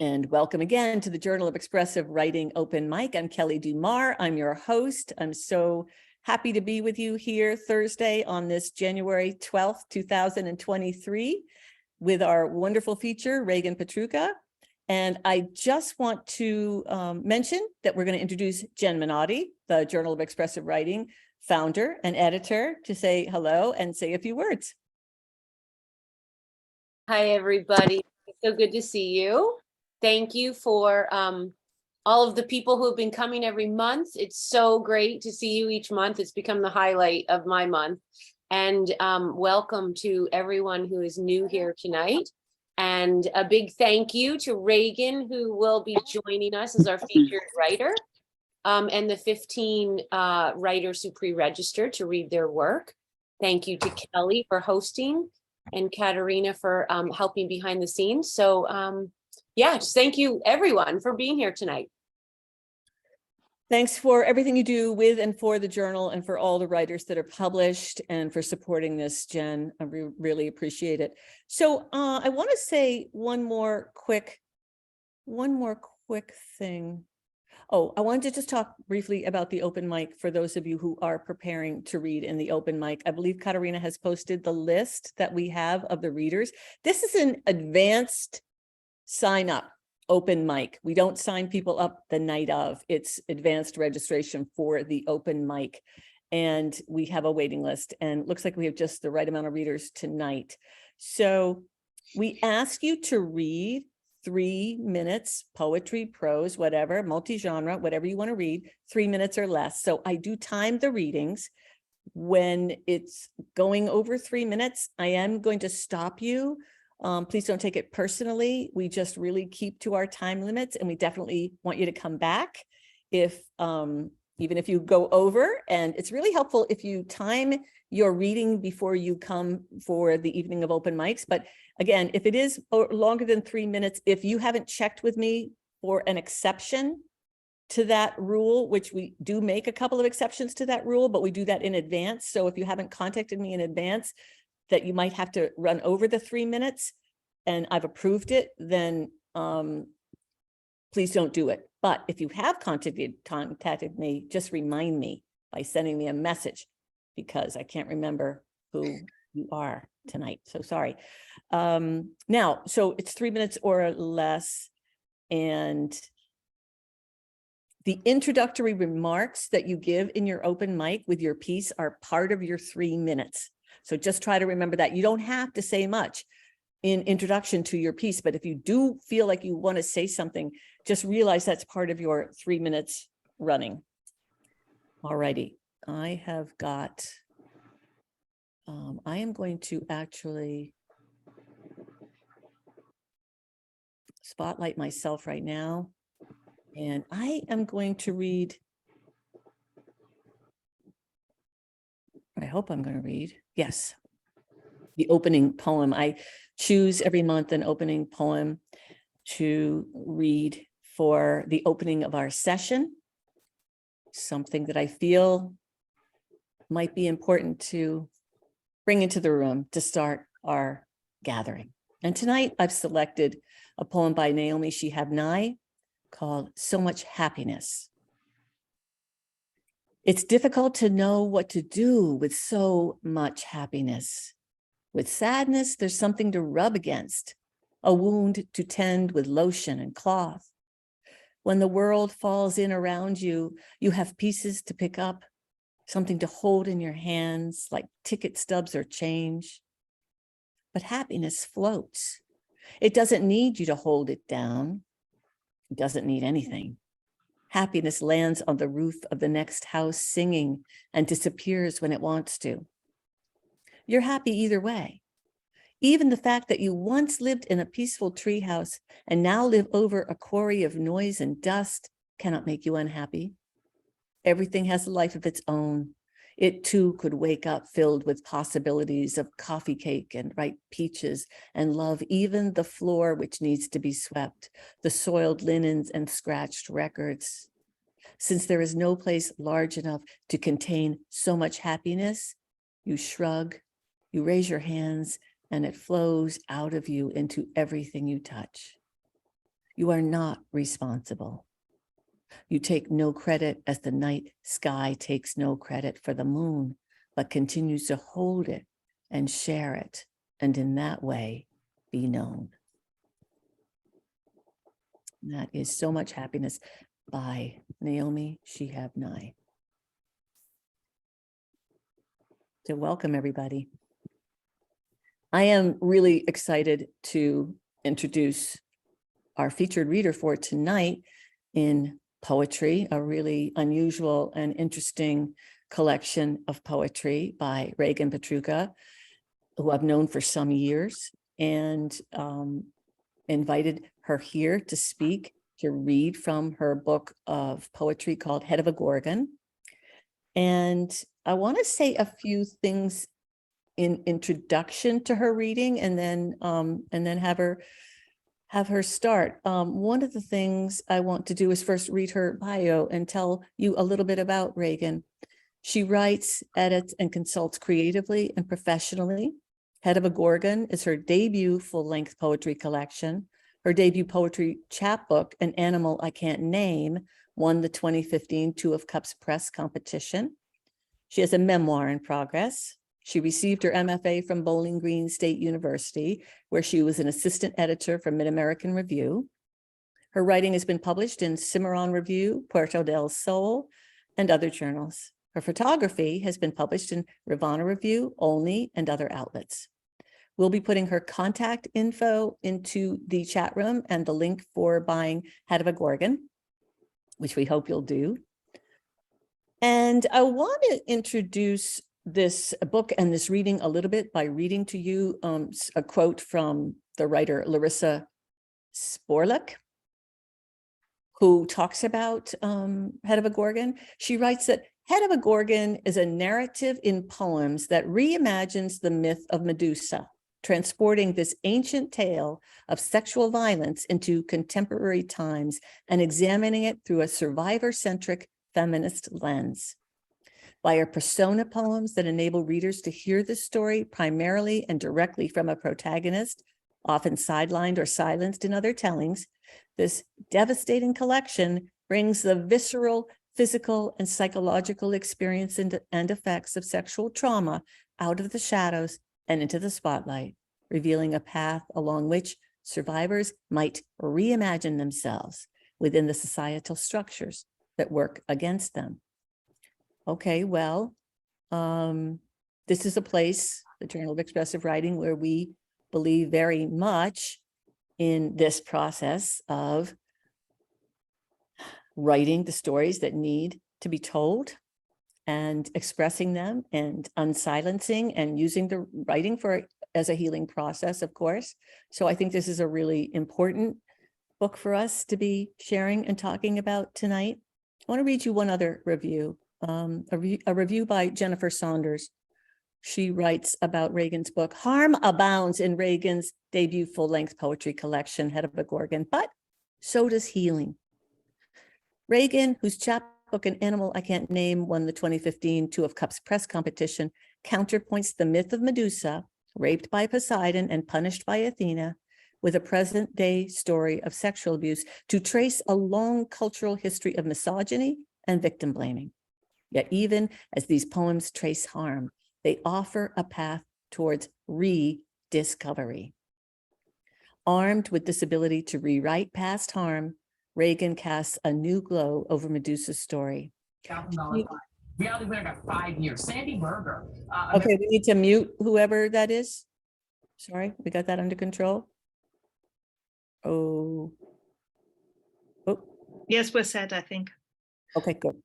And welcome again to the Journal of Expressive Writing Open Mic. I'm Kelly Dumar. I'm your host. I'm so happy to be with you here Thursday on this January 12th, 2023 with our wonderful feature, Raegen Pietrucha. And I just want to mention that we're going to introduce Jen Minotti, the Journal of Expressive Writing founder and editor, to say hello and say a few words. Hi, everybody. It's so good to see you. Thank you for all of the people who have been coming every month. It's so great to see you each month. It's become the highlight of my month. And welcome to everyone who is new here tonight. And a big thank you to Raegen, who will be joining us as our featured writer, and the 15 writers who pre-registered to read their work. Thank you to Kelly for hosting and Katerina for helping behind the scenes. So yeah, just thank you everyone for being here tonight. Thanks for everything you do with and for the journal and for all the writers that are published and for supporting this, Jen. I really appreciate it. So I want to say one more quick thing. Oh, I wanted to just talk briefly about the open mic for those of you who are preparing to read in the open mic. I believe Katerina has posted the list that we have of the readers. This is an advanced sign up open mic. We don't sign people up the night of. It's advanced registration for the open mic. And we have a waiting list, and it looks like we have just the right amount of readers tonight. So we ask you to read 3 minutes, poetry, prose, whatever, multi-genre, whatever you want to read, 3 minutes or less. So I do time the readings. When it's going over 3 minutes, I am going to stop you. Please don't take it personally. We just really keep to our time limits, and we definitely want you to come back if even if you go over. And it's really helpful if you time your reading before you come for the evening of open mics. But again, if it is longer than 3 minutes, if you haven't checked with me for an exception to that rule, which we do make a couple of exceptions to that rule, but we do that in advance. So if you haven't contacted me in advance that you might have to run over the 3 minutes and I've approved it, then please don't do it. But if you have contacted me, just remind me by sending me a message, because I can't remember who you are tonight. So sorry. Now, so it's 3 minutes or less. And the introductory remarks that you give in your open mic with your piece are part of your 3 minutes. So just try to remember that. You don't have to say much in introduction to your piece, but if you do feel like you want to say something, just realize that's part of your 3 minutes running. All righty. I have got, I am going to actually spotlight myself right now. And I am going to read, I hope I'm going to read, yes, the opening poem. I choose every month an opening poem to read for the opening of our session, something that I feel might be important to bring into the room to start our gathering. And tonight I've selected a poem by Naomi Shihab Nye called So Much Happiness. It's difficult to know what to do with so much happiness. With sadness, there's something to rub against, a wound to tend with lotion and cloth. When the world falls in around you, you have pieces to pick up, something to hold in your hands like ticket stubs or change. But happiness floats. It doesn't need you to hold it down. It doesn't need anything. Happiness lands on the roof of the next house singing and disappears when it wants to. You're happy either way. Even the fact that you once lived in a peaceful treehouse and now live over a quarry of noise and dust cannot make you unhappy. Everything has a life of its own. It too could wake up filled with possibilities of coffee cake and ripe peaches and love, even the floor which needs to be swept, the soiled linens and scratched records. Since there is no place large enough to contain so much happiness, you shrug, you raise your hands, and it flows out of you into everything you touch. You are not responsible. You take no credit as the night sky takes no credit for the moon, but continues to hold it and share it, and in that way be known. And that is So Much Happiness by Naomi Shihab Nye. So welcome, everybody. I am really excited to introduce our featured reader for tonight in poetry, a really unusual and interesting collection of poetry by Raegen Pietrucha, who I've known for some years, and invited her here to speak, to read from her book of poetry called Head of a Gorgon. And I want to say a few things in introduction to her reading, and then have her start. One of the things I want to do is first read her bio and tell you a little bit about Raegen. She writes, edits, and consults creatively and professionally. Head of a Gorgon is her debut full-length poetry collection. Her debut poetry chapbook, An Animal I Can't Name, won the 2015 Two of Cups Press competition. She has a memoir in progress. She received her MFA from Bowling Green State University, where she was an assistant editor for Mid-American Review. Her writing has been published in Cimarron Review, Puerto del Sol, and other journals. Her photography has been published in Rivanna Review, Olney, and other outlets. We'll be putting her contact info into the chat room and the link for buying Head of a Gorgon, which we hope you'll do. And I want to introduce this book and this reading a little bit by reading to you a quote from the writer Larissa Sporlak, who talks about Head of a Gorgon. She writes that Head of a Gorgon is a narrative in poems that reimagines the myth of Medusa, transporting this ancient tale of sexual violence into contemporary times and examining it through a survivor-centric feminist lens. By her persona poems that enable readers to hear the story primarily and directly from a protagonist, often sidelined or silenced in other tellings, this devastating collection brings the visceral, physical, and psychological experience and effects of sexual trauma out of the shadows and into the spotlight, revealing a path along which survivors might reimagine themselves within the societal structures that work against them. Okay, well, this is a place, the Journal of Expressive Writing, where we believe very much in this process of writing the stories that need to be told and expressing them and unsilencing and using the writing as a healing process, of course. So I think this is a really important book for us to be sharing and talking about tonight. I want to read you one other review. A review by Jennifer Saunders. She writes about Raegen's book, harm abounds in Raegen's debut full-length poetry collection, Head of a Gorgon, but so does healing. Raegen, whose chapbook, An Animal I Can't Name, won the 2015 Two of Cups press competition, counterpoints the myth of Medusa, raped by Poseidon and punished by Athena, with a present-day story of sexual abuse to trace a long cultural history of misogyny and victim blaming. Yet even as these poems trace harm, they offer a path towards rediscovery. Armed with this ability to rewrite past harm, Raegen casts a new glow over Medusa's story. Reality winner got 5 years. Sandy Berger. Okay, we need to mute whoever that is. Sorry, we got that under control. Oh. Yes, we're set, I think. Okay, good.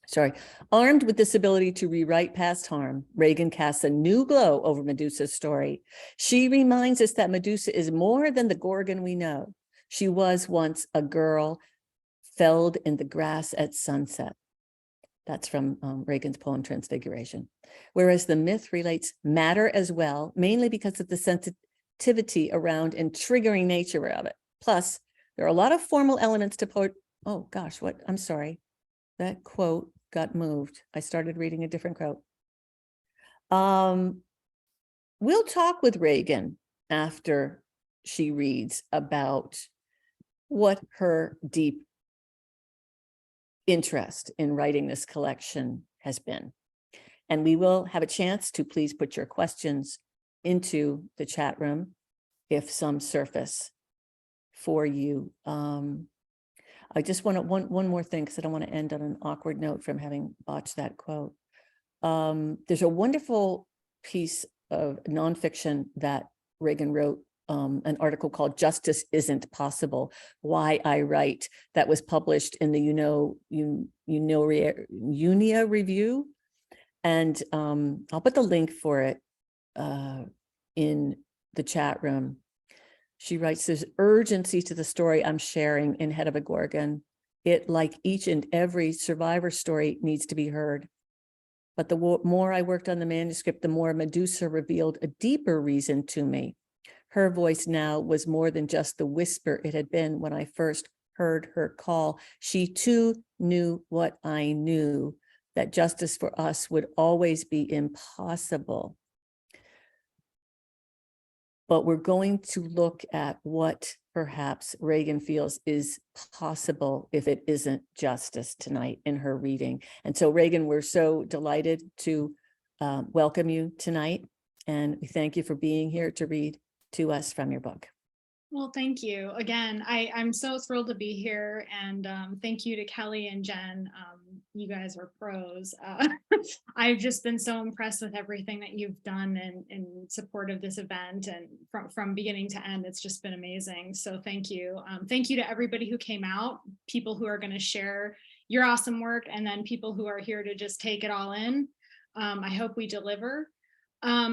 Sorry. Armed with this ability to rewrite past harm, Raegen casts a new glow over Medusa's story. She reminds us that Medusa is more than the Gorgon we know. She was once a girl felled in the grass at sunset. That's from Raegen's poem Transfiguration. Whereas the myth relates matter as well, mainly because of the sensitivity around and triggering nature of it. Plus, there are a lot of formal elements to poetry. Oh gosh, what? I'm sorry. That quote got moved. I started reading a different quote. We'll talk with Raegen after she reads about what her deep interest in writing this collection has been. And we will have a chance to please put your questions into the chat room if some surface for you. I just want to one more thing, because I don't want to end on an awkward note from having botched that quote. There's a wonderful piece of nonfiction that Raegen wrote, an article called "Justice Isn't Possible: Why I Write," that was published in the Unia Review, and I'll put the link for it in the chat room. She writes, "There's urgency to the story I'm sharing in Head of a Gorgon. It, like each and every survivor story, needs to be heard. But the more I worked on the manuscript, the more Medusa revealed a deeper reason to me. Her voice now was more than just the whisper it had been when I first heard her call. She too knew what I knew, that justice for us would always be impossible. But we're going to look at what perhaps Raegen feels is possible if it isn't justice tonight in her reading." And so, Raegen, we're so delighted to welcome you tonight. And we thank you for being here to read to us from your book. Well, thank you. Again, I'm so thrilled to be here, and thank you to Kelly and Jen. You guys are pros. I've just been so impressed with everything that you've done in support of this event, and from beginning to end, it's just been amazing. So thank you. Thank you to everybody who came out, people who are going to share your awesome work, and then people who are here to just take it all in. I hope we deliver.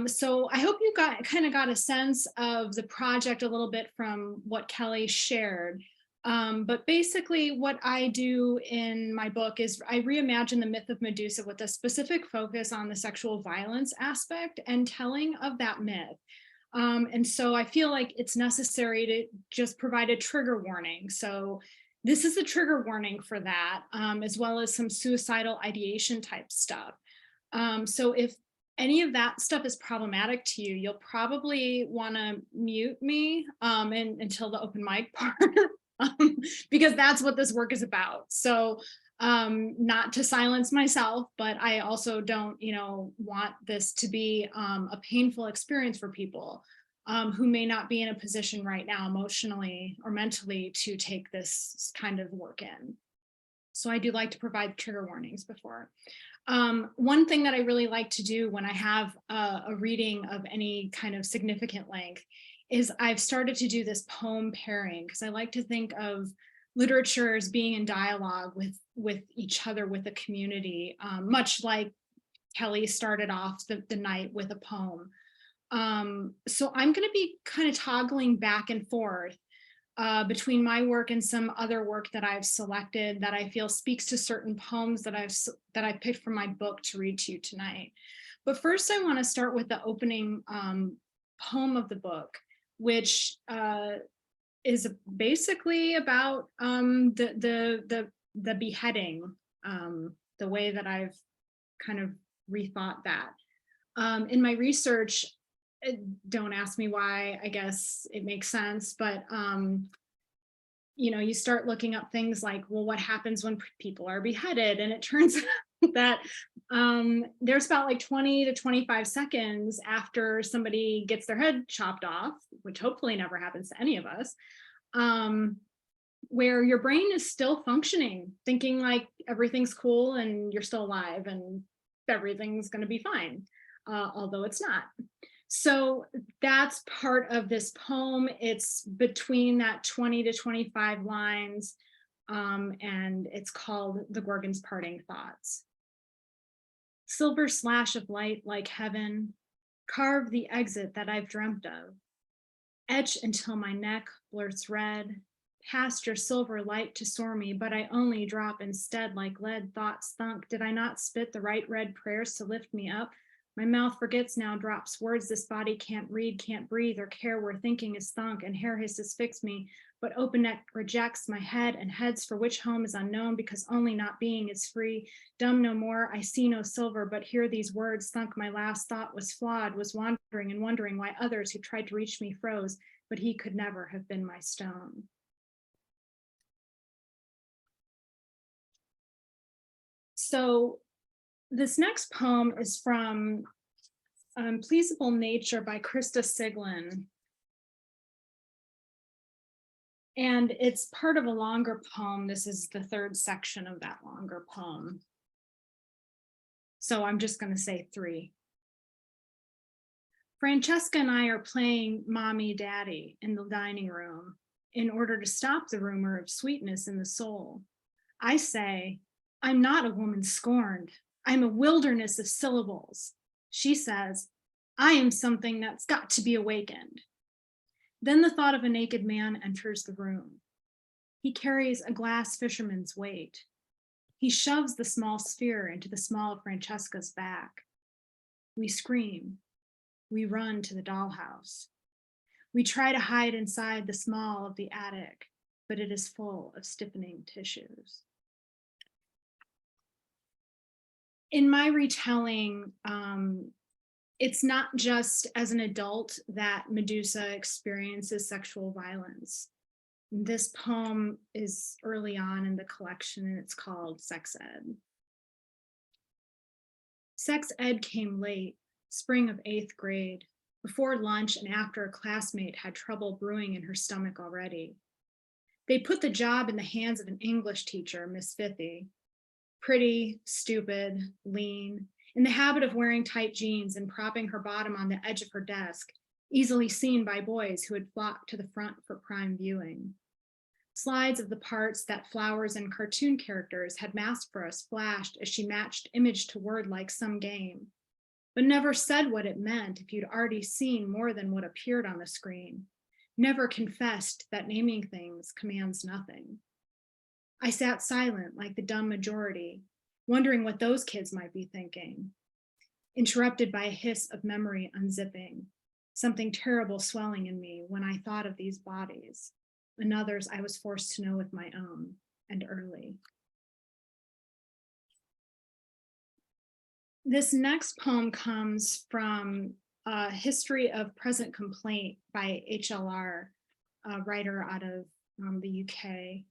So I hope you kind of got a sense of the project a little bit from what Kelly shared. But basically what I do in my book is I reimagine the myth of Medusa with a specific focus on the sexual violence aspect and telling of that myth. And so I feel like it's necessary to just provide a trigger warning. So this is a trigger warning for that, as well as some suicidal ideation type stuff. So if any of that stuff is problematic to you, you'll probably want to mute me until the open mic part, because that's what this work is about. So not to silence myself, but I also don't, want this to be a painful experience for people who may not be in a position right now emotionally or mentally to take this kind of work in. So I do like to provide trigger warnings before. One thing that I really like to do when I have a reading of any kind of significant length is I've started to do this poem pairing, because I like to think of literature as being in dialogue with each other, with the community, much like Kelly started off the night with a poem. So I'm going to be kind of toggling back and forth between my work and some other work that I've selected that I feel speaks to certain poems that I picked from my book to read to you tonight. But first, I want to start with the opening poem of the book, which is basically about the beheading, the way that I've kind of rethought that. In my research, don't ask me why, I guess it makes sense, but you start looking up things like, well, what happens when people are beheaded? And it turns out that there's about like 20 to 25 seconds after somebody gets their head chopped off, which hopefully never happens to any of us, where your brain is still functioning, thinking like everything's cool and you're still alive and everything's going to be fine, although it's not. So that's part of this poem. It's between that 20 to 25 lines, and it's called The Gorgon's Parting Thoughts. Silver slash of light like heaven, carve the exit that I've dreamt of. Etch until my neck blurts red, past your silver light to soar me, but I only drop instead like lead thoughts thunk. Did I not spit the right red prayers to lift me up? My mouth forgets now, drops words this body can't read, can't breathe, or care where thinking is thunk, and hair hisses fix me, but open neck rejects my head, and heads for which home is unknown, because only not being is free. Dumb no more, I see no silver, but hear these words thunk. My last thought was flawed, was wandering and wondering why others who tried to reach me froze, but he could never have been my stone. So this next poem is from Pleasable Nature by Krista Siglin. And it's part of a longer poem. This is the third section of that longer poem. So I'm just going to say 3. Francesca and I are playing mommy daddy in the dining room in order to stop the rumor of sweetness in the soul. I say, I'm not a woman scorned. I'm a wilderness of syllables. She says, I am something that's got to be awakened. Then the thought of a naked man enters the room. He carries a glass fisherman's weight. He shoves the small sphere into the small of Francesca's back. We scream. We run to the dollhouse. We try to hide inside the small of the attic, but it is full of stiffening tissues. In my retelling, it's not just as an adult that Medusa experiences sexual violence. This poem is early on in the collection and it's called Sex Ed. Sex Ed came late, spring of 8th grade, before lunch and after a classmate had trouble brewing in her stomach already. They put the job in the hands of an English teacher, Miss Fithy. Pretty, stupid, lean, in the habit of wearing tight jeans and propping her bottom on the edge of her desk, easily seen by boys who had flocked to the front for prime viewing. Slides of the parts that flowers and cartoon characters had masked for us flashed as she matched image to word like some game, but never said what it meant if you'd already seen more than what appeared on the screen, never confessed that naming things commands nothing. I sat silent like the dumb majority, wondering what those kids might be thinking, interrupted by a hiss of memory unzipping, something terrible swelling in me when I thought of these bodies, and others I was forced to know with my own, and early. This next poem comes from a History of Present Complaint by HLR, a writer out of the UK.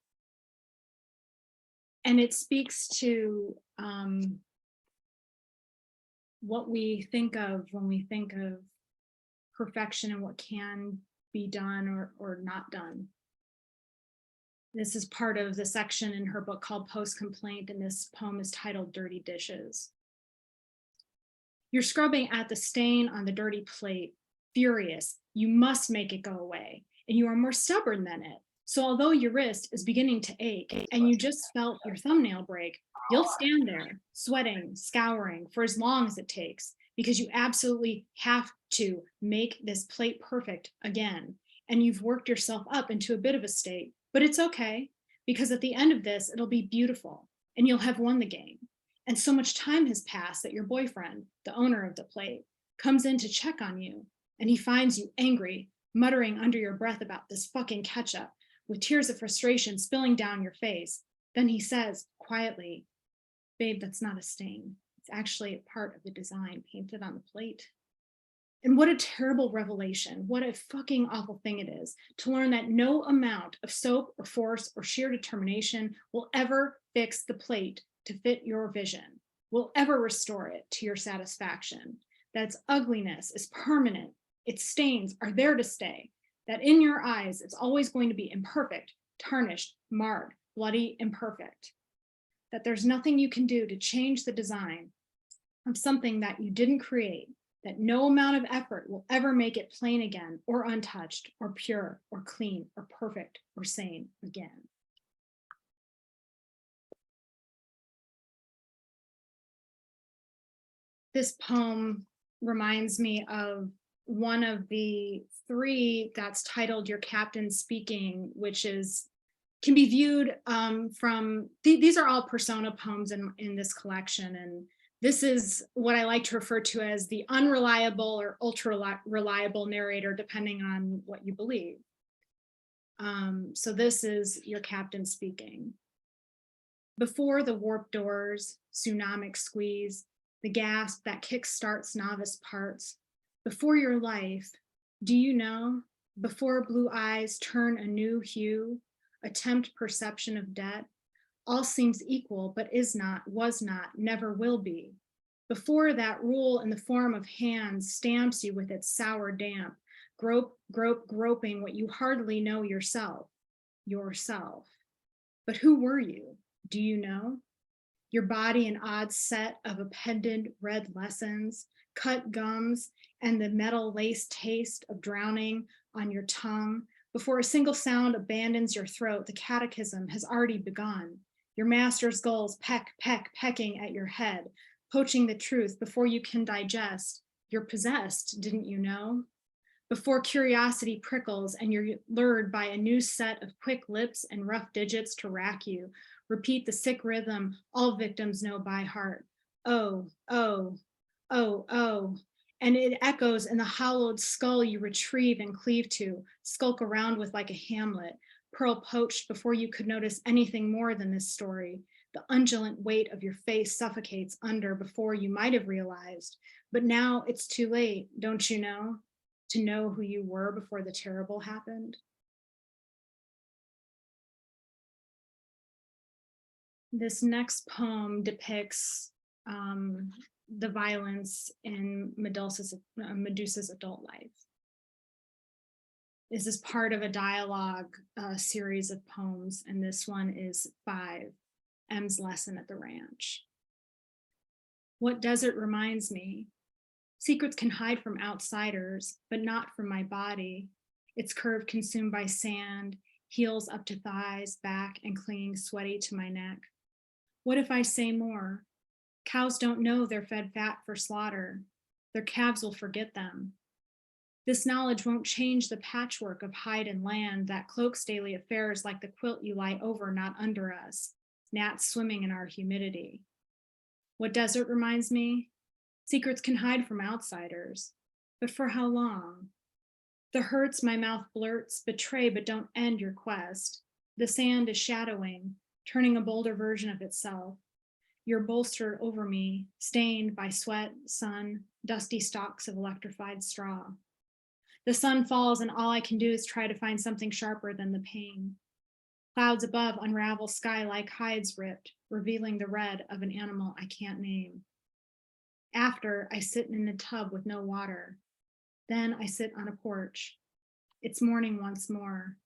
And it speaks to what we think of when we think of perfection and what can be done or not done. This is part of the section in her book called Post Complaint, and this poem is titled Dirty Dishes. You're scrubbing at the stain on the dirty plate, furious. You must make it go away, and you are more stubborn than it. So although your wrist is beginning to ache and you just felt your thumbnail break, you'll stand there, sweating, scouring for as long as it takes, because you absolutely have to make this plate perfect again. And you've worked yourself up into a bit of a state, but it's okay, because at the end of this, it'll be beautiful and you'll have won the game. And so much time has passed that your boyfriend, the owner of the plate, comes in to check on you, and he finds you angry, muttering under your breath about this fucking ketchup, with tears of frustration spilling down your face. Then he says quietly, babe, that's not a stain. It's actually a part of the design painted on the plate. And what a terrible revelation. What a fucking awful thing it is to learn that no amount of soap or force or sheer determination will ever fix the plate to fit your vision, will ever restore it to your satisfaction. That its ugliness is permanent. Its stains are there to stay. That in your eyes, it's always going to be imperfect, tarnished, marred, bloody, imperfect. That there's nothing you can do to change the design of something that you didn't create, that no amount of effort will ever make it plain again, or untouched, or pure, or clean, or perfect, or sane again. This poem reminds me of one of the 3 that's titled Your Captain Speaking, which can be viewed from, these are all persona poems in this collection. And this is what I like to refer to as the unreliable or ultra reliable narrator, depending on what you believe. So this is Your Captain Speaking. Before the warped doors, tsunamic squeeze, the gasp that kickstarts novice parts, before your life, do you know, before blue eyes turn a new hue, attempt perception of debt, All seems equal, but is not, was not, never will be. Before that rule in the form of hands stamps you with its sour damp, groping what you hardly know yourself. But who were you? Do you know? Your body an odd set of appended red lessons, cut gums, and the metal lace taste of drowning on your tongue. Before a single sound abandons your throat, the catechism has already begun. Your master's gulls pecking at your head, poaching the truth before you can digest. You're possessed, didn't you know? Before curiosity prickles and you're lured by a new set of quick lips and rough digits to rack you, repeat the sick rhythm all victims know by heart. Oh, oh, oh, oh. And it echoes in the hollowed skull you retrieve and cleave to, skulk around with like a Hamlet, pearl poached before you could notice anything more than this story. The undulant weight of your face suffocates under before you might have realized. But now it's too late, don't you know? To know who you were before the terrible happened. This next poem depicts the violence in Medusa's adult life. This is part of a dialogue series of poems, and this one is 5, M's Lesson at the Ranch. What desert reminds me? Secrets can hide from outsiders, but not from my body. Its curve consumed by sand, heels up to thighs, back and clinging sweaty to my neck. What if I say more? Cows don't know they're fed fat for slaughter. Their calves will forget them. This knowledge won't change the patchwork of hide and land that cloaks daily affairs like the quilt you lie over, not under us, gnats swimming in our humidity. What desert reminds me? Secrets can hide from outsiders, but for how long? The hurts my mouth blurts betray but don't end your quest. The sand is shadowing, turning a bolder version of itself. You're bolstered over me, stained by sweat, sun, dusty stalks of electrified straw. The sun falls and all I can do is try to find something sharper than the pain. Clouds above unravel sky like hides ripped, revealing the red of an animal I can't name. After, I sit in a tub with no water. Then I sit on a porch. It's morning once more.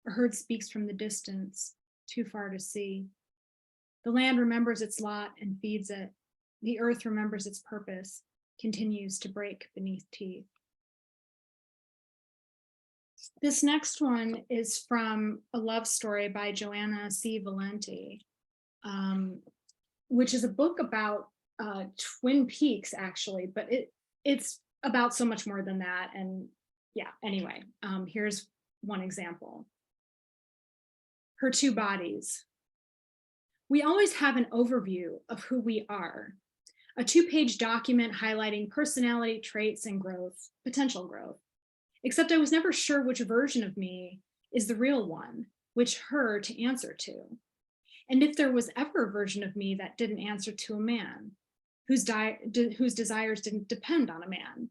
A herd speaks from the distance, too far to see. The land remembers its lot and feeds it. The earth remembers its purpose, continues to break beneath teeth. This next one is from a love story by Joanna C. Valenti, which is a book about Twin Peaks, actually, but it's about so much more than that. And yeah, anyway, here's one example. Her two bodies. We always have an overview of who we are, a 2-page document highlighting personality traits and growth, potential growth. Except I was never sure which version of me is the real one, which her to answer to. And if there was ever a version of me that didn't answer to a man, whose desires didn't depend on a man,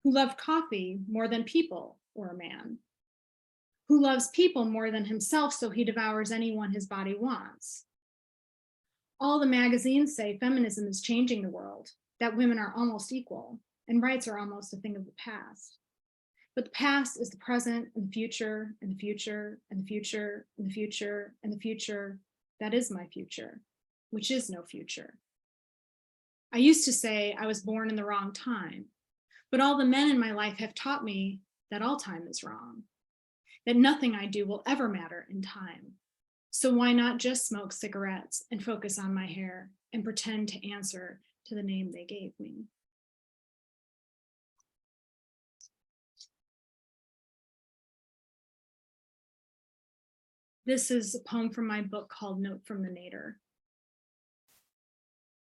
who loved coffee more than people or a man, who loves people more than himself so he devours anyone his body wants. All the magazines say feminism is changing the world, that women are almost equal, and rights are almost a thing of the past. But the past is the present and the future and the future and the future and the future and the future. That is my future, which is no future. I used to say I was born in the wrong time, but all the men in my life have taught me that all time is wrong, that nothing I do will ever matter in time. So why not just smoke cigarettes and focus on my hair and pretend to answer to the name they gave me? This is a poem from my book called Note from the Nadir.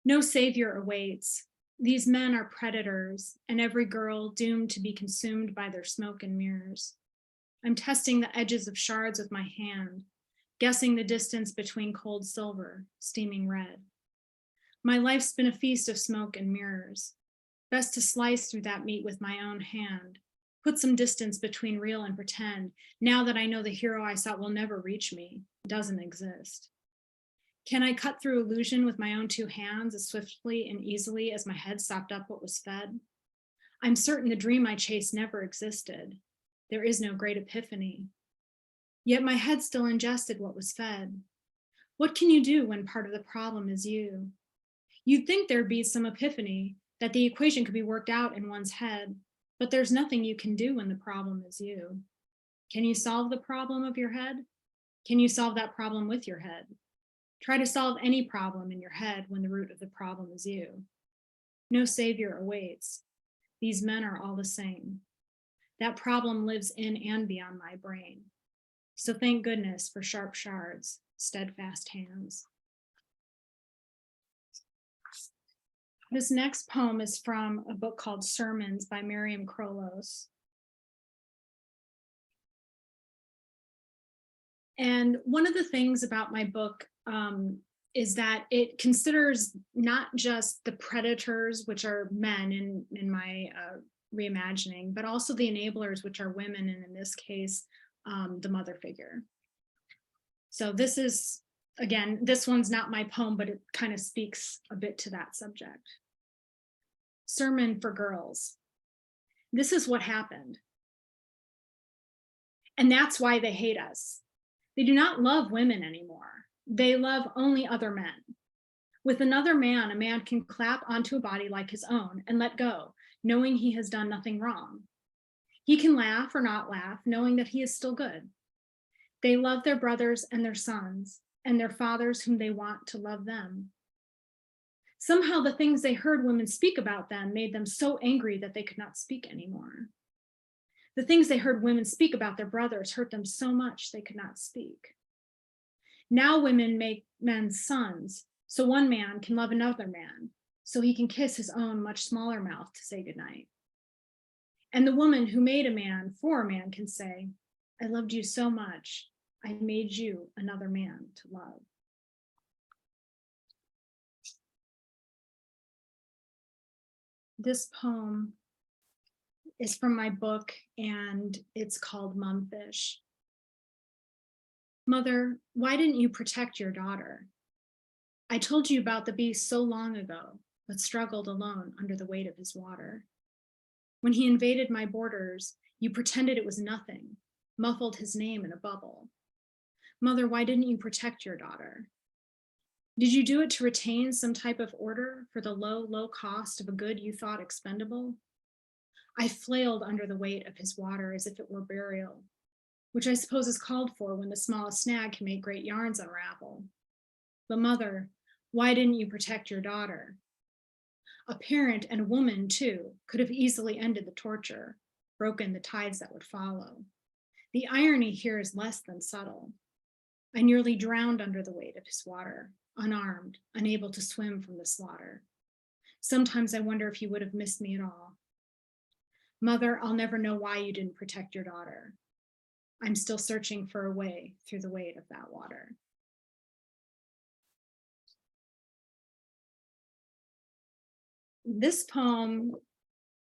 No savior awaits. These men are predators, and every girl doomed to be consumed by their smoke and mirrors. I'm testing the edges of shards with my hand, guessing the distance between cold silver, steaming red. My life's been a feast of smoke and mirrors. Best to slice through that meat with my own hand, put some distance between real and pretend, now that I know the hero I sought will never reach me, doesn't exist. Can I cut through illusion with my own two hands as swiftly and easily as my head sopped up what was fed? I'm certain the dream I chased never existed. There is no great epiphany. Yet my head still ingested what was fed. What can you do when part of the problem is you? You'd think there'd be some epiphany, that the equation could be worked out in one's head, but there's nothing you can do when the problem is you. Can you solve the problem of your head? Can you solve that problem with your head? Try to solve any problem in your head when the root of the problem is you. No savior awaits. These men are all the same. That problem lives in and beyond my brain. So thank goodness for sharp shards, steadfast hands. This next poem is from a book called Sermons by Miriam Krolos. And one of the things about my book is that it considers not just the predators, which are men in my reimagining, but also the enablers, which are women, and in this case, the mother figure. So this is, again, this one's not my poem, but it kind of speaks a bit to that subject. Sermon for girls. This is what happened. And that's why they hate us. They do not love women anymore. They love only other men. With another man, a man can clap onto a body like his own and let go, knowing he has done nothing wrong. He can laugh or not laugh, knowing that he is still good. They love their brothers and their sons, and their fathers whom they want to love them. Somehow the things they heard women speak about them made them so angry that they could not speak anymore. The things they heard women speak about their brothers hurt them so much they could not speak. Now women make men's sons, so one man can love another man, so he can kiss his own much smaller mouth to say goodnight. And the woman who made a man for a man can say, I loved you so much, I made you another man to love. This poem is from my book, and it's called Mumfish. Mother, why didn't you protect your daughter? I told you about the beast so long ago, but struggled alone under the weight of his water. When he invaded my borders, you pretended it was nothing, muffled his name in a bubble. Mother, why didn't you protect your daughter? Did you do it to retain some type of order for the low, low cost of a good you thought expendable? I flailed under the weight of his water as if it were burial, which I suppose is called for when the smallest snag can make great yarns unravel. But mother, why didn't you protect your daughter? A parent and a woman too could have easily ended the torture, broken the tides that would follow. The irony here is less than subtle. I nearly drowned under the weight of his water, unarmed, unable to swim from the slaughter. Sometimes I wonder if you would have missed me at all. Mother, I'll never know why you didn't protect your daughter. I'm still searching for a way through the weight of that water. This poem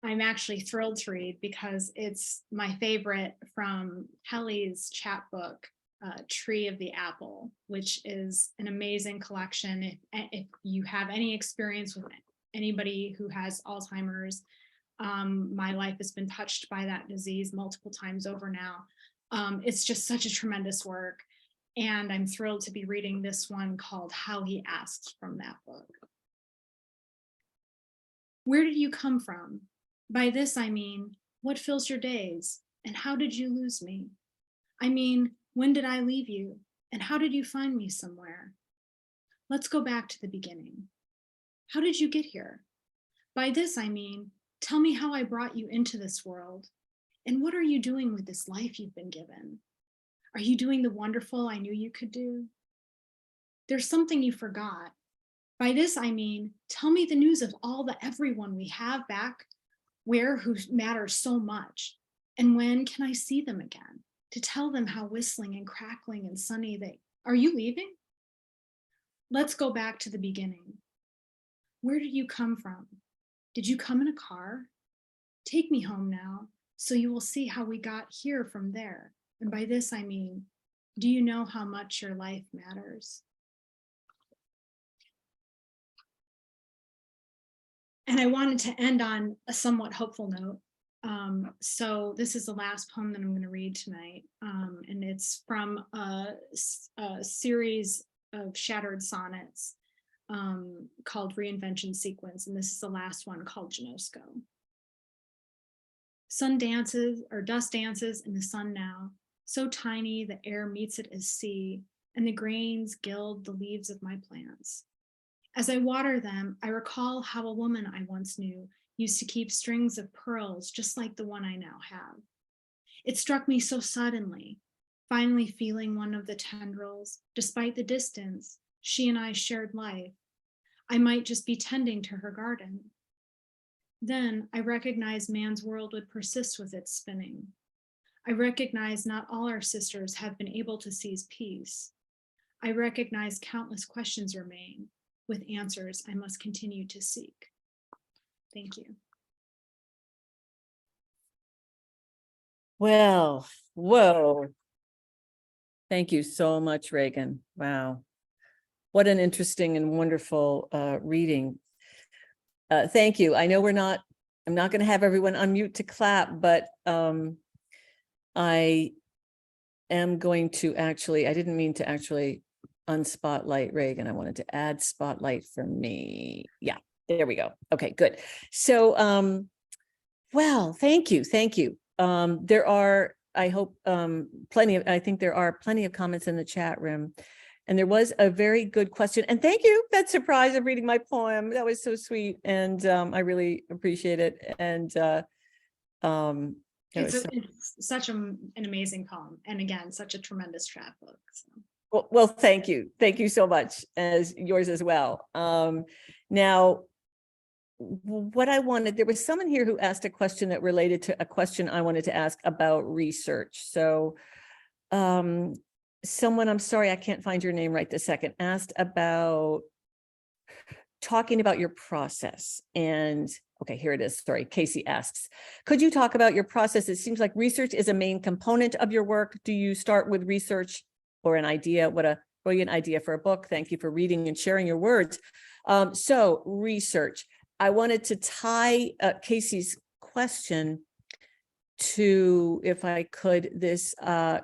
I'm actually thrilled to read because it's my favorite from Kelly's chapbook, Tree of the Apple, which is an amazing collection. If you have any experience with anybody who has Alzheimer's, my life has been touched by that disease multiple times over now. It's just such a tremendous work. And I'm thrilled to be reading this one called How He Asks from that book. Where did you come from? By this, I mean, what fills your days? And how did you lose me? I mean, when did I leave you? And how did you find me somewhere? Let's go back to the beginning. How did you get here? By this, I mean, tell me how I brought you into this world. And what are you doing with this life you've been given? Are you doing the wonderful I knew you could do? There's something you forgot. By this, I mean, tell me the news of all the everyone we have back where who matters so much. And when can I see them again to tell them how whistling and crackling and sunny they are. You leaving? Let's go back to the beginning. Where did you come from? Did you come in a car? Take me home now, so you will see how we got here from there. And by this, I mean, do you know how much your life matters? And I wanted to end on a somewhat hopeful note. So this is the last poem that I'm going to read tonight. And it's from a series of shattered sonnets called Reinvention Sequence. And this is the last one, called Janosko. Sun dances, or dust dances in the sun now, so tiny the air meets it as sea, and the grains gild the leaves of my plants. As I water them, I recall how a woman I once knew used to keep strings of pearls just like the one I now have. It struck me so suddenly, finally feeling one of the tendrils. Despite the distance, she and I shared life. I might just be tending to her garden. Then I recognized man's world would persist with its spinning. I recognize not all our sisters have been able to seize peace. I recognize countless questions remain, with answers I must continue to seek. Thank you. Well, whoa. Thank you so much, Raegen. Wow. What an interesting and wonderful reading. Thank you. I know I'm not going to have everyone unmute to clap, but I am going to actually, I didn't mean to actually unspotlight Raegen. I wanted to add spotlight for me. Yeah, there we go. Okay, good. So, well, thank you. Thank you. There are, I hope, I think there are plenty of comments in the chat room. And there was a very good question. And thank you, that surprise of reading my poem. That was so sweet. And I really appreciate it. And It's such an amazing poem. And again, such a tremendous chapbook. So. Well, thank you. Thank you so much, as yours as well. Now, what I wanted, there was someone here who asked a question that related to a question I wanted to ask about research. So someone, I'm sorry, I can't find your name right this second, asked about talking about your process. And okay, here it is. Sorry, Casey asks, could you talk about your process? It seems like research is a main component of your work. Do you start with research or an idea? What a brilliant idea for a book. Thank you for reading and sharing your words. So research, I wanted to tie Casey's question to, if I could, this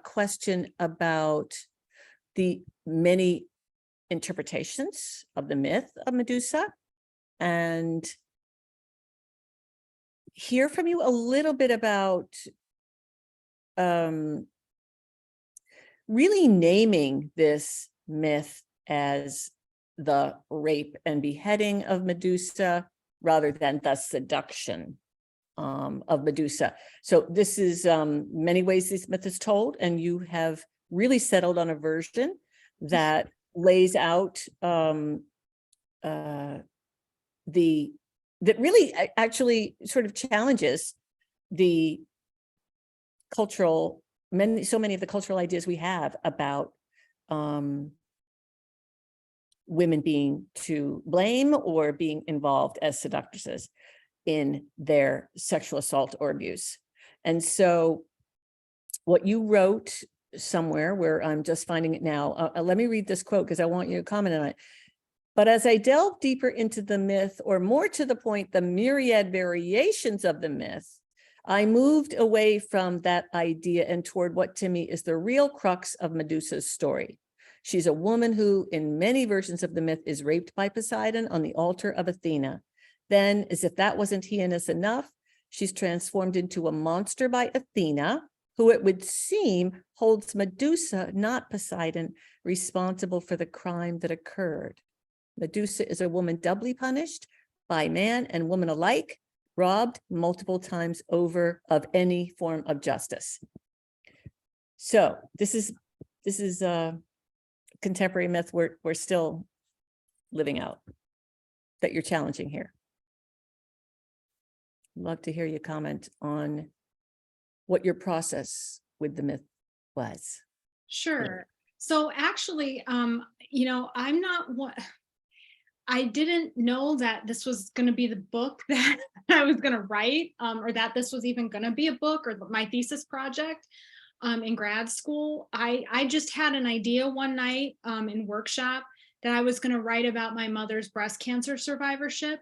question about the many interpretations of the myth of Medusa, and hear from you a little bit about really naming this myth as the rape and beheading of Medusa rather than the seduction of Medusa. So this is many ways this myth is told, and you have really settled on a version that lays out that really actually sort of challenges the cultural, so many of the cultural ideas we have about women being to blame or being involved as seductresses in their sexual assault or abuse. And so what you wrote somewhere, where I'm just finding it now, let me read this quote because I want you to comment on it. But as I delve deeper into the myth, or more to the point, the myriad variations of the myth, I moved away from that idea and toward what to me is the real crux of Medusa's story. She's a woman who, in many versions of the myth, is raped by Poseidon on the altar of Athena. Then, as if that wasn't heinous enough, she's transformed into a monster by Athena, who it would seem holds Medusa, not Poseidon, responsible for the crime that occurred. Medusa is a woman doubly punished by man and woman alike, robbed multiple times over of any form of justice. So this is a contemporary myth we're still living out, that you're challenging here. I'd love to hear you comment on what your process with the myth was. Sure. So actually, you know, I'm not one. I didn't know that this was going to be the book that I was going to write, or that this was even going to be a book or my thesis project in grad school. I just had an idea one night in workshop that I was going to write about my mother's breast cancer survivorship.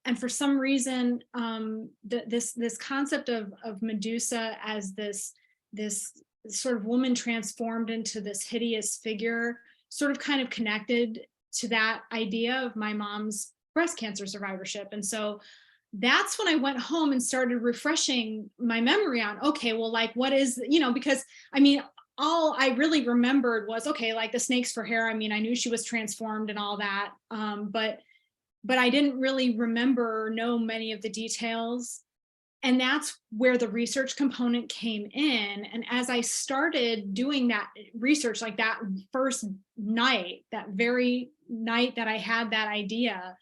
and for some reason, this concept of Medusa as this sort of woman transformed into this hideous figure sort of kind of connected to that idea of my mom's breast cancer survivorship. And so that's when I went home and started refreshing my memory on, okay, well, like, what is, because I mean, all I really remembered was, okay, like the snakes for hair. I mean, I knew she was transformed and all that, but I didn't really remember or know many of the details. And that's where the research component came in. And as I started doing that research, like that first night, that very night that I had that idea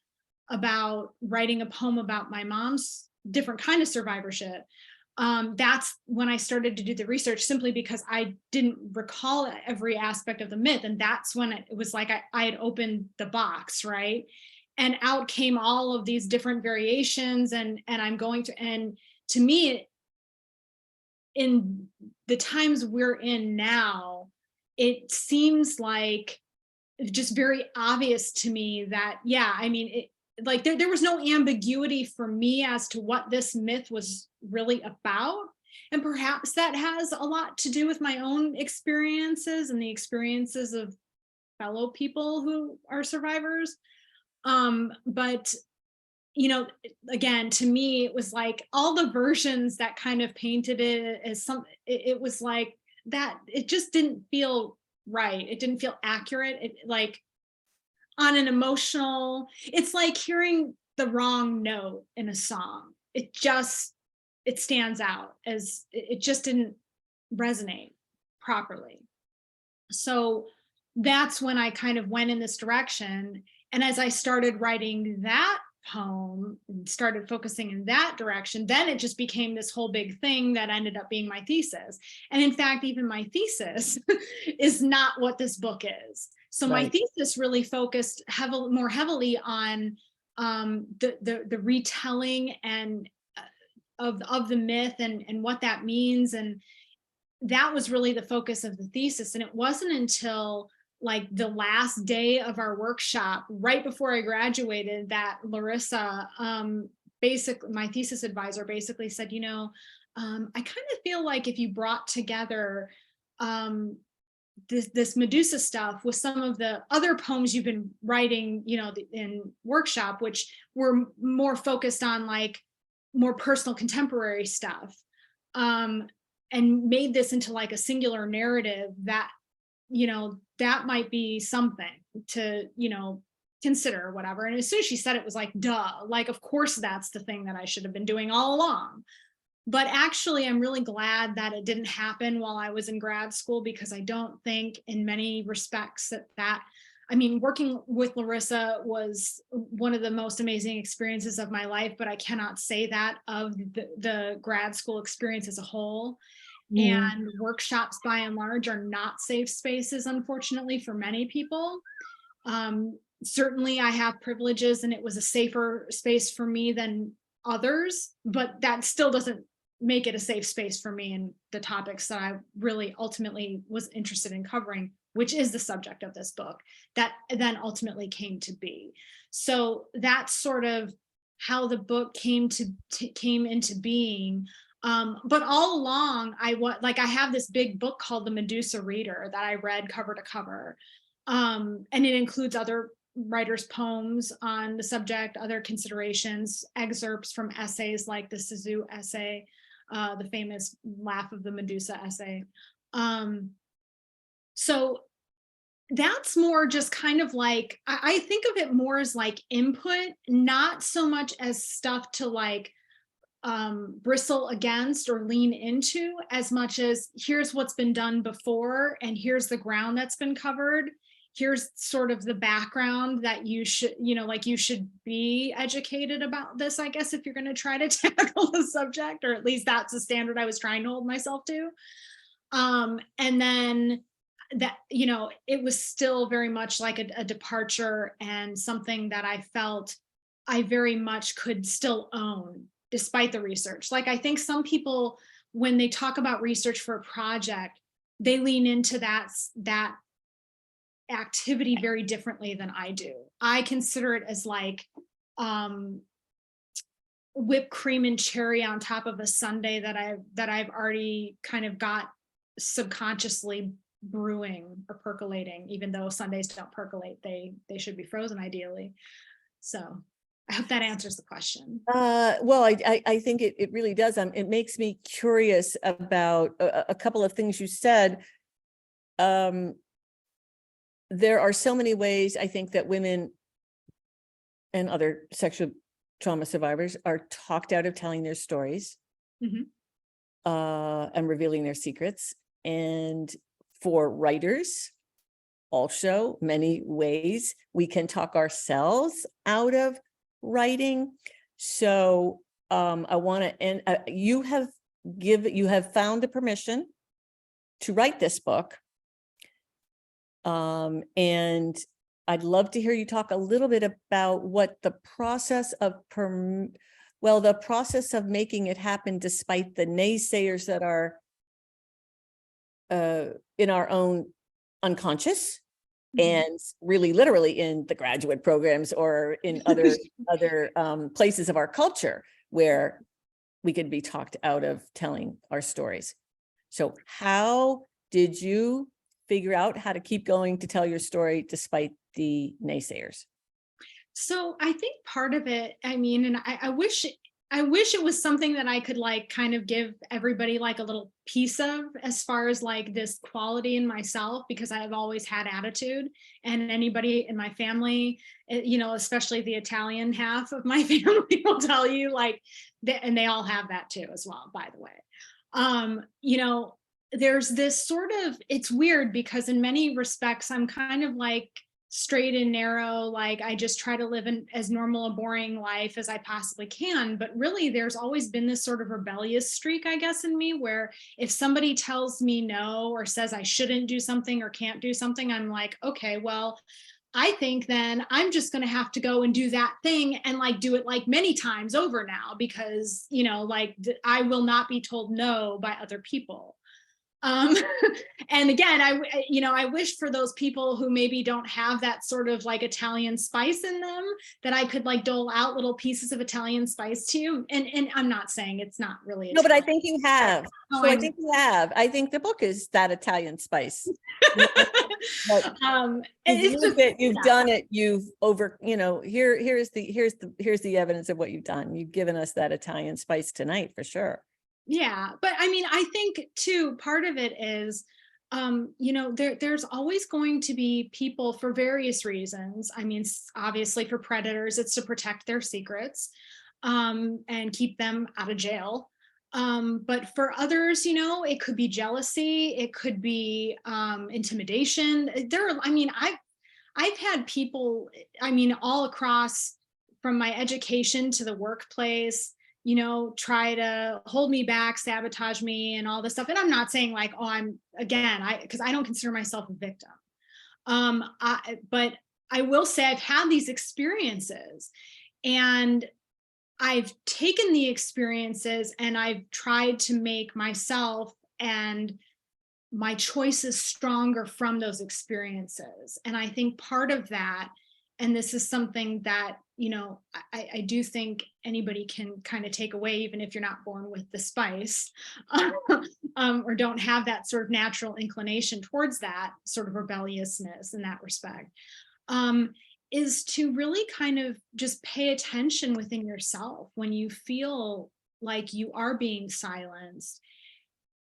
about writing a poem about my mom's different kind of survivorship, that's when I started to do the research, simply because I didn't recall every aspect of the myth. And that's when it was like I had opened the box, right? And out came all of these different variations, and to me, in the times we're in now, it seems like just very obvious to me that, yeah, I mean, like there was no ambiguity for me as to what this myth was really about. And perhaps that has a lot to do with my own experiences and the experiences of fellow people who are survivors. But again, to me, it was like all the versions that kind of painted it as it was like that, it just didn't feel right. It didn't feel accurate. It, like, on an emotional, it's like hearing the wrong note in a song. It stands out as it just didn't resonate properly. So that's when I kind of went in this direction. And as I started writing that poem and started focusing in that direction, then it just became this whole big thing that ended up being my thesis. And in fact, even my thesis is not what this book is. So my thesis really focused more heavily on the retelling and of the myth and what that means. And that was really the focus of the thesis. And it wasn't until like the last day of our workshop, right before I graduated, that Larissa, basically my thesis advisor, basically said, I kind of feel like if you brought together this Medusa stuff with some of the other poems you've been writing, in workshop, which were more focused on like more personal contemporary stuff, and made this into like a singular narrative, that that might be something to consider, or whatever. And as soon as she said it, was like, duh, like, of course that's the thing that I should have been doing all along. But actually, I'm really glad that it didn't happen while I was in grad school, because I don't think in many respects I mean, working with Larissa was one of the most amazing experiences of my life, but I cannot say that of the grad school experience as a whole. And workshops by and large are not safe spaces, unfortunately, for many people. Certainly I have privileges and it was a safer space for me than others, but that still doesn't make it a safe space for me and the topics that I really ultimately was interested in covering, which is the subject of this book that then ultimately came to be. So that's sort of how the book came into being. But all along, I have this big book called The Medusa Reader that I read cover to cover. And it includes other writers' poems on the subject, other considerations, excerpts from essays like the Sisu essay, the famous Laugh of the Medusa essay. So that's more just kind of like, I think of it more as like input, not so much as stuff to like bristle against or lean into, as much as here's what's been done before and here's the ground that's been covered. Here's sort of the background that you should, like you should be educated about this, I guess, if you're going to try to tackle the subject, or at least that's the standard I was trying to hold myself to. And then that, it was still very much like a departure and something that I felt I very much could still own despite the research. Like, I think some people, when they talk about research for a project, they lean into that activity very differently than I do. I consider it as like whipped cream and cherry on top of a sundae that I've already kind of got subconsciously brewing or percolating, even though sundaes don't percolate, they should be frozen ideally. So I hope that answers the question. Well, I think it really does. It makes me curious about a couple of things you said. There are so many ways I think that women and other sexual trauma survivors are talked out of telling their stories, Mhm. and revealing their secrets. And for writers, also many ways we can talk ourselves out of writing. So I want to, and you have found the permission to write this book. And I'd love to hear you talk a little bit about what the process of the process of making it happen despite the naysayers that are in our own unconscious, and really literally in the graduate programs or in other places of our culture where we could be talked out of telling our stories. So how did you figure out how to keep going to tell your story despite the naysayers? So I think part of it, I mean, and I wish it was something that I could like kind of give everybody like a little piece of, as far as like this quality in myself, because I've always had attitude, and anybody in my family, you know, especially the Italian half of my family will tell you like that, and they all have that too as well, by the way. You know, there's this sort of, it's weird because in many respects, I'm kind of like straight and narrow, like I just try to live as normal a boring life as I possibly can. But really there's always been this sort of rebellious streak, I guess, in me, where if somebody tells me no or says I shouldn't do something or can't do something, I'm like, okay, well, I think then I'm just going to have to go and do that thing and like do it like many times over now, because, you know, like I will not be told no by other people. And again, I wish for those people who maybe don't have that sort of like Italian spice in them, that I could like dole out little pieces of Italian spice to you. And I'm not saying it's not really No, but I Italian. think you have. Oh, So I think you have. I think the book is that Italian spice. But and you've it's just, used it, you've yeah. done it, you've over, you know, here's the evidence of what you've done. You've given us that Italian spice tonight for sure. Yeah, but I mean, I think too, part of it is, you know, there's always going to be people for various reasons. I mean, obviously for predators, it's to protect their secrets, and keep them out of jail. But for others, you know, it could be jealousy, it could be intimidation. I mean, I've had people, I mean, all across from my education to the workplace, you know, try to hold me back, sabotage me and all this stuff. And I'm not saying like, oh, because I don't consider myself a victim. But I will say I've had these experiences, and I've taken the experiences and I've tried to make myself and my choices stronger from those experiences. And I think part of that, and this is something that, you know, I do think anybody can kind of take away, even if you're not born with the spice, or don't have that sort of natural inclination towards that sort of rebelliousness in that respect, is to really kind of just pay attention within yourself when you feel like you are being silenced.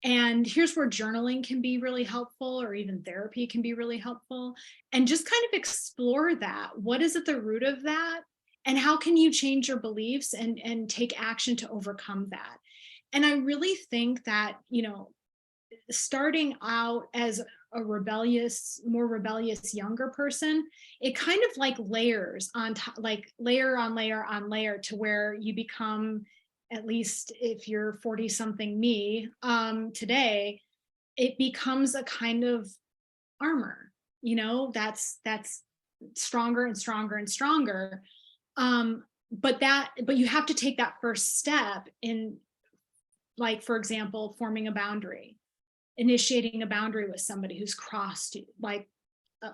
And here's where journaling can be really helpful, or even therapy can be really helpful. And just kind of explore that. What is at the root of that? And how can you change your beliefs and take action to overcome that? And I really think that, you know, starting out as a more rebellious younger person, it kind of like layers on top, like layer on layer on layer, to where you become, at least if you're 40 something me today, it becomes a kind of armor, you know, that's stronger and stronger and stronger. But you have to take that first step in, like, for example, forming a boundary, initiating a boundary with somebody who's crossed like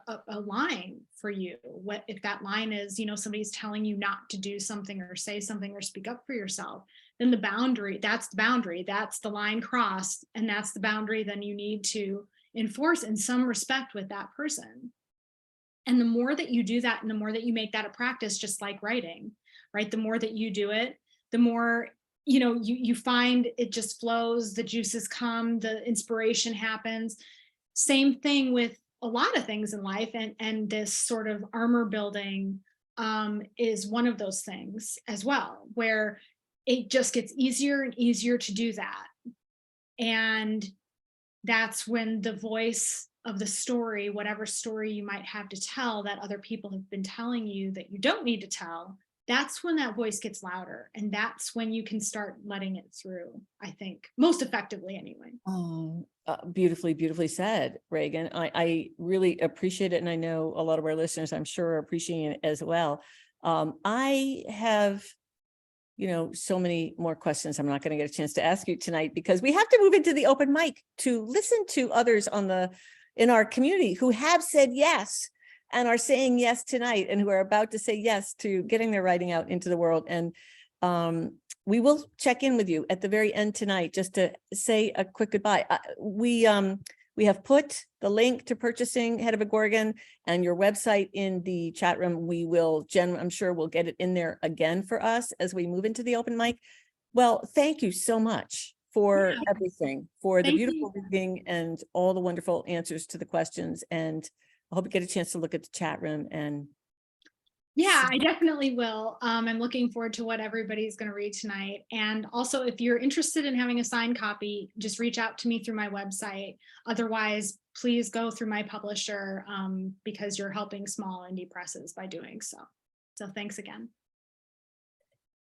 a line for you. What if that line is, you know, somebody's telling you not to do something or say something or speak up for yourself, then the boundary, that's the boundary, that's the line crossed, and that's the boundary then you need to enforce in some respect with that person. And the more that you do that, and the more that you make that a practice, just like writing, right? The more that you do it, the more, you know, you find it just flows, the juices come, the inspiration happens. Same thing with a lot of things in life, and this sort of armor building is one of those things as well, where it just gets easier and easier to do that. And that's when the voice of the story, whatever story you might have to tell that other people have been telling you that you don't need to tell, that's when that voice gets louder. And that's when you can start letting it through, I think, most effectively anyway. Beautifully, beautifully said, Raegen. I really appreciate it. And I know a lot of our listeners, I'm sure, are appreciating it as well. I have, you know, so many more questions I'm not going to get a chance to ask you tonight, because we have to move into the open mic to listen to others in our community who have said yes and are saying yes tonight, and who are about to say yes to getting their writing out into the world. And we will check in with you at the very end tonight just to say a quick goodbye. We have put the link to purchasing Head of a Gorgon and your website in the chat room. We will, Jen, I'm sure we'll get it in there again for us as we move into the open mic. Well, thank you so much for everything, for the beautiful reading and all the wonderful answers to the questions. And I hope you get a chance to look at the chat room. And yeah, I definitely will. I'm looking forward to what everybody's going to read tonight. And also, if you're interested in having a signed copy, just reach out to me through my website. Otherwise, please go through my publisher, because you're helping small indie presses by doing so. So thanks again.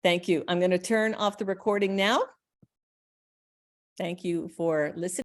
thank you. I'm going to turn off the recording now. Thank you for listening.